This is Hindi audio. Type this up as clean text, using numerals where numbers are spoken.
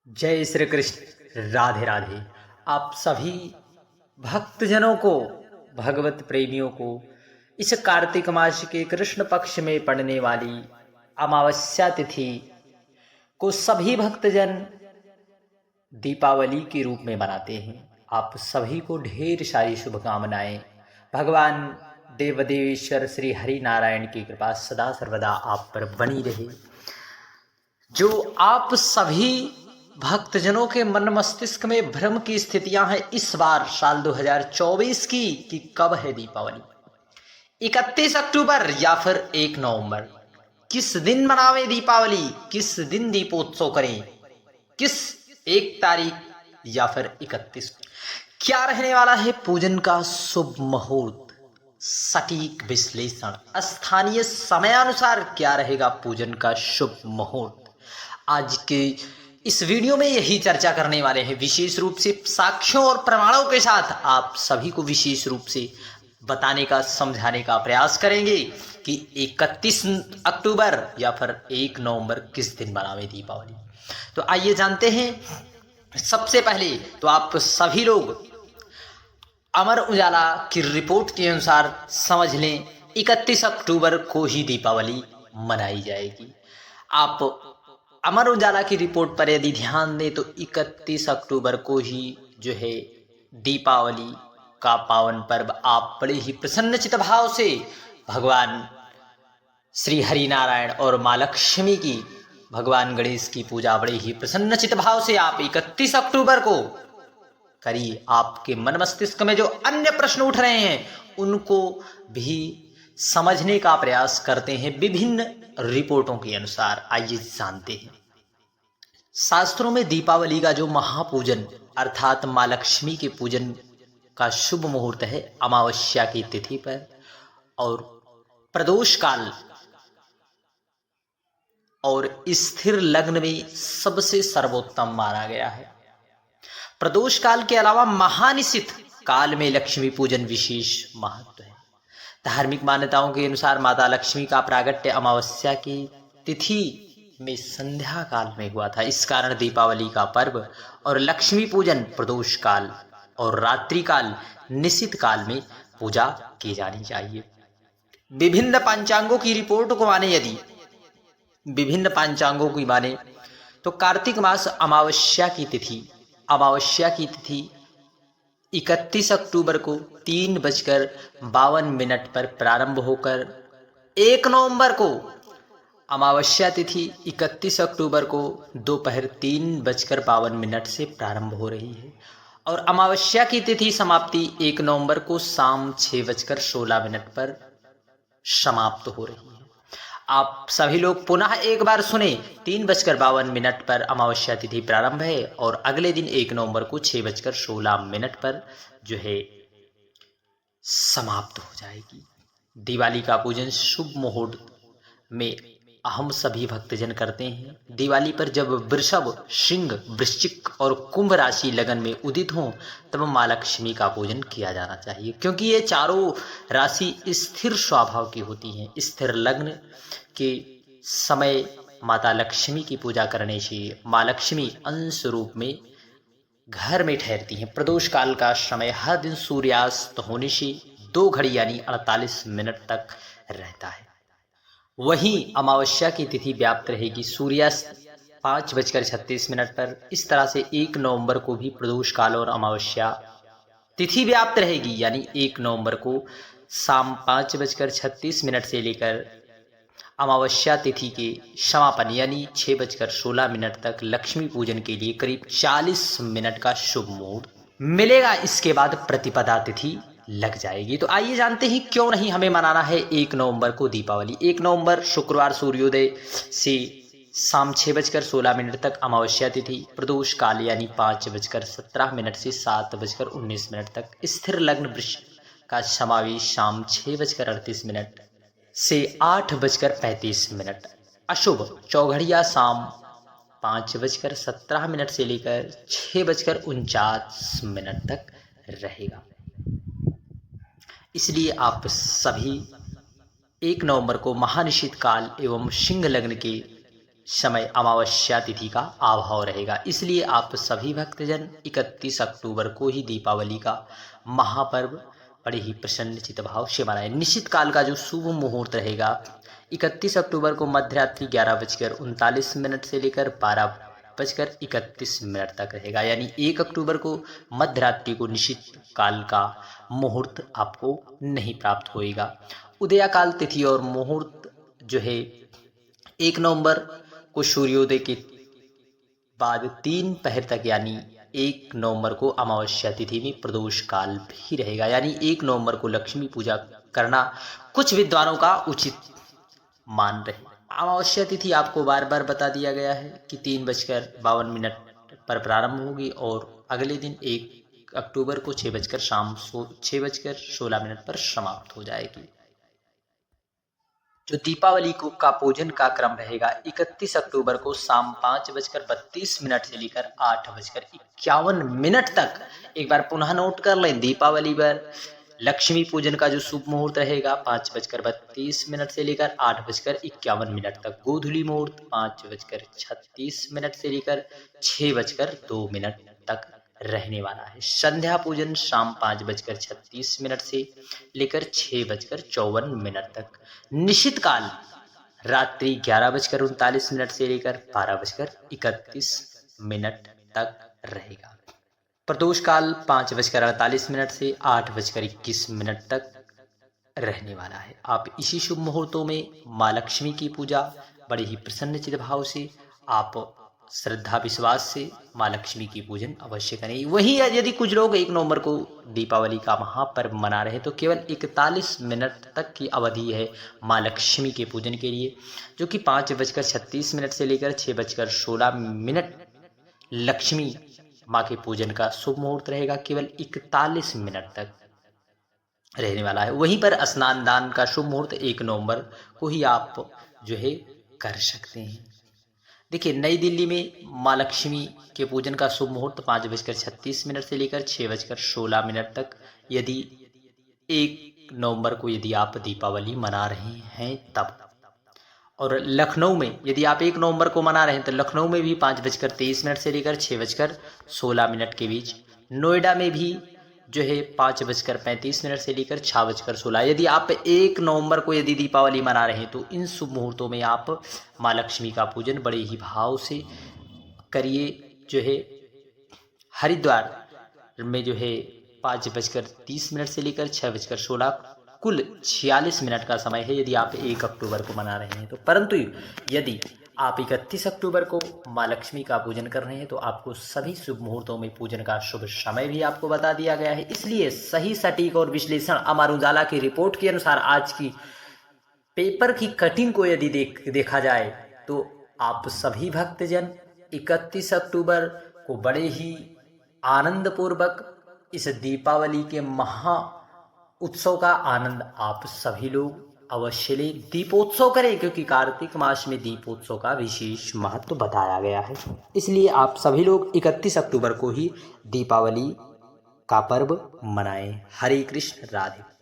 जय श्री कृष्ण। राधे राधे। आप सभी भक्तजनों को, भगवत प्रेमियों को इस कार्तिक मास के कृष्ण पक्ष में पड़ने वाली अमावस्या तिथि को सभी भक्तजन दीपावली के रूप में मनाते हैं। आप सभी को ढेर सारी शुभकामनाएं। भगवान देवदेवेश्वर श्री हरि नारायण की कृपा सदा सर्वदा आप पर बनी रहे। जो आप सभी भक्तजनों के मन मस्तिष्क में भ्रम की स्थितियां हैं इस बार साल 2024 की कि कब है दीपावली, 31 अक्टूबर या फिर 1 नवंबर, किस दिन मनावे दीपावली, किस दिन दीपोत्सव करें, किस 1 तारीख या फिर 31, क्या रहने वाला है पूजन का शुभ मुहूर्त, सटीक विश्लेषण, स्थानीय समयानुसार क्या रहेगा पूजन का शुभ मुहूर्त। आज के इस वीडियो में यही चर्चा करने वाले हैं, विशेष रूप से साक्ष्यों और प्रमाणों के साथ आप सभी को विशेष रूप से बताने का, समझाने का प्रयास करेंगे कि 31 अक्टूबर या फिर 1 नवंबर किस दिन मनावे दीपावली। तो आइए जानते हैं। सबसे पहले तो आप सभी लोग अमर उजाला की रिपोर्ट के अनुसार समझ लें, 31 अक्टूबर को ही दीपावली मनाई जाएगी। आप अमर उजाला की रिपोर्ट पर यदि ध्यान दें तो 31 अक्टूबर को ही जो है दीपावली का पावन पर्व आप बड़े ही प्रसन्नचित भाव से भगवान श्री हरि नारायण और माँ लक्ष्मी की, भगवान गणेश की पूजा बड़े ही प्रसन्नचित भाव से आप 31 अक्टूबर को करिए। आपके मन मस्तिष्क में जो अन्य प्रश्न उठ रहे हैं उनको भी समझने का प्रयास करते हैं विभिन्न रिपोर्टों के अनुसार। आइए जानते हैं। शास्त्रों में दीपावली का जो महापूजन अर्थात माँ लक्ष्मी के पूजन का शुभ मुहूर्त है अमावस्या की तिथि पर और प्रदोष काल और स्थिर लग्न में सबसे सर्वोत्तम माना गया है। प्रदोष काल के अलावा महानिशित काल में लक्ष्मी पूजन विशेष महत्व है। धार्मिक मान्यताओं के अनुसार माता लक्ष्मी का प्रागट्य अमावस्या की तिथि में संध्या काल में हुआ था। इस कारण दीपावली का पर्व और लक्ष्मी पूजन प्रदोष काल और रात्रि काल निशित काल में पूजा की जानी चाहिए। विभिन्न पंचांगों की रिपोर्ट को माने, यदि विभिन्न पंचांगों की माने तो कार्तिक मास अमावस्या की तिथि 31 अक्टूबर को 3:52 पर प्रारंभ होकर 1 नवंबर को अमावस्या तिथि 31 अक्टूबर को दोपहर 3:52 से प्रारंभ हो रही है और अमावस्या की तिथि समाप्ति 1 नवंबर को शाम 6:16 पर समाप्त हो रही है। आप सभी लोग पुनः एक बार सुने, 3:52 पर अमावस्या तिथि प्रारंभ है और अगले दिन 1 नवंबर को 6:16 पर जो है समाप्त हो जाएगी। दिवाली का पूजन शुभ मुहूर्त में हम सभी भक्तजन करते हैं। दिवाली पर जब वृषभ, सिंह, वृश्चिक और कुंभ राशि लगन में उदित हों तब माँ लक्ष्मी का पूजन किया जाना चाहिए, क्योंकि ये चारों राशि स्थिर स्वभाव की होती हैं। स्थिर लग्न के समय माता लक्ष्मी की पूजा करने से माँ लक्ष्मी अंश रूप में घर में ठहरती हैं। प्रदोष काल का समय हर दिन सूर्यास्त होने से 2 घड़ी यानी 48 मिनट तक रहता है। वहीं अमावस्या की तिथि व्याप्त रहेगी सूर्यास्त 5:36 पर। इस तरह से 1 नवंबर को भी प्रदोष काल और अमावस्या तिथि व्याप्त रहेगी, यानी 1 नवंबर को शाम 5:36 से लेकर अमावस्या तिथि के समापन यानी 6:16 तक लक्ष्मी पूजन के लिए करीब 40 मिनट का शुभ मुहूर्त मिलेगा। इसके बाद प्रतिपदा तिथि लग जाएगी। तो आइए जानते हैं क्यों नहीं हमें मनाना है 1 नवंबर को दीपावली। 1 नवंबर शुक्रवार सूर्योदय से शाम 6:16 तक अमावस्या तिथि, प्रदोष काल यानी 5:17 से 7:19 तक, स्थिर लग्न वृष का समावेश शाम 6:38 से 8:35, अशुभ चौघड़िया शाम 5:17 से लेकर 6:49 तक रहेगा। इसलिए आप सभी 1 नवंबर को महानिशित काल एवं सिंह लग्न के समय अमावस्या तिथि का अभाव रहेगा। इसलिए आप सभी भक्तजन 31 अक्टूबर को ही दीपावली का महापर्व बड़े ही प्रसन्नचित भाव से मनाएं। निश्चित काल का जो शुभ मुहूर्त रहेगा 31 अक्टूबर को मध्यरात्रि 11:39 से लेकर 12:31 तक रहेगा। यानी 1 अक्टूबर को मध्यरात्रि को निश्चित काल का मुहूर्त आपको नहीं प्राप्त होएगा। उदयकाल तिथि और मुहूर्त जो है 1 नवंबर को सूर्योदय के बाद 3 पहर तक, यानी 1 नवंबर को अमावस्या तिथि में प्रदोष काल भी रहेगा। यानी 1 नवंबर को लक्ष्मी पूजा करना कुछ विद्वानों का उचित मान रहे। अमावस्या तिथि आपको बार बार बता दिया गया है कि 3:52 पर प्रारंभ होगी और अगले दिन 1 अक्टूबर को 6:16 पर समाप्त हो जाएगी। जो दीपावली का पूजन का क्रम रहेगा 31 अक्टूबर को शाम 5:32 से लेकर 8:51 तक। एक बार पुनः नोट कर लें, दीपावली पर लक्ष्मी पूजन का जो शुभ मुहूर्त रहेगा 5:32 से लेकर 8:51 तक। गोधूली मुहूर्त 5:36 से लेकर 6:02 तक रहने वाला है। संध्या पूजन शाम 5:36 से लेकर 6:54 तक। निश्चित काल रात्रि 11:39 से लेकर 12:31 तक रहेगा। प्रदोष काल 5:48 से 8:21 तक रहने वाला है। आप इसी शुभ मुहूर्तों में माँ लक्ष्मी की पूजा बड़े ही प्रसन्नचित भाव से, आप श्रद्धा विश्वास से माँ लक्ष्मी की पूजन अवश्य करें। वहीं यदि कुछ लोग 1 नवंबर को दीपावली का महापर्व मना रहे हैं तो केवल 41 मिनट तक की अवधि है माँ लक्ष्मी के पूजन के लिए, जो कि 5:36 से लेकर 6:16 लक्ष्मी माँ के पूजन का शुभ मुहूर्त रहेगा। केवल 41 मिनट तक रहने वाला है। वहीं पर स्नान दान का शुभ मुहूर्त 1 नवंबर को ही आप जो है कर सकते हैं। देखिए, नई दिल्ली में माँ लक्ष्मी के पूजन का शुभ मुहूर्त 5:36 से लेकर 6:16 तक, यदि 1 नवंबर को यदि आप दीपावली मना रहे हैं तब। और लखनऊ में यदि आप 1 नवंबर को मना रहे हैं तो लखनऊ में भी 5:23 से लेकर 6:16 के बीच। नोएडा में भी जो है 5:35 से लेकर 6:16। यदि आप 1 नवंबर को यदि दीपावली मना रहे हैं तो इन शुभ मुहूर्तों में आप माँ लक्ष्मी का पूजन बड़े ही भाव से करिए। जो है हरिद्वार में जो है 5:30 से लेकर 6:16, कुल 46 मिनट का समय है यदि आप 1 अक्टूबर को मना रहे हैं तो। परंतु यदि आप 31 अक्टूबर को माँ लक्ष्मी का पूजन कर रहे हैं तो आपको सभी शुभ मुहूर्तों में पूजन का शुभ समय भी आपको बता दिया गया है। इसलिए सही, सटीक और विश्लेषण अमर उजाला की रिपोर्ट के अनुसार आज की पेपर की कटिंग को यदि देखा जाए तो आप सभी भक्तजन 31 अक्टूबर को बड़े ही आनंद पूर्वक इस दीपावली के महा उत्सव का आनंद आप सभी लोग अवश्य ले। दीपोत्सव करें, क्योंकि कार्तिक मास में दीपोत्सव का विशेष महत्व बताया गया है। इसलिए आप सभी लोग 31 अक्टूबर को ही दीपावली का पर्व मनाएं। हरे कृष्ण, राधे।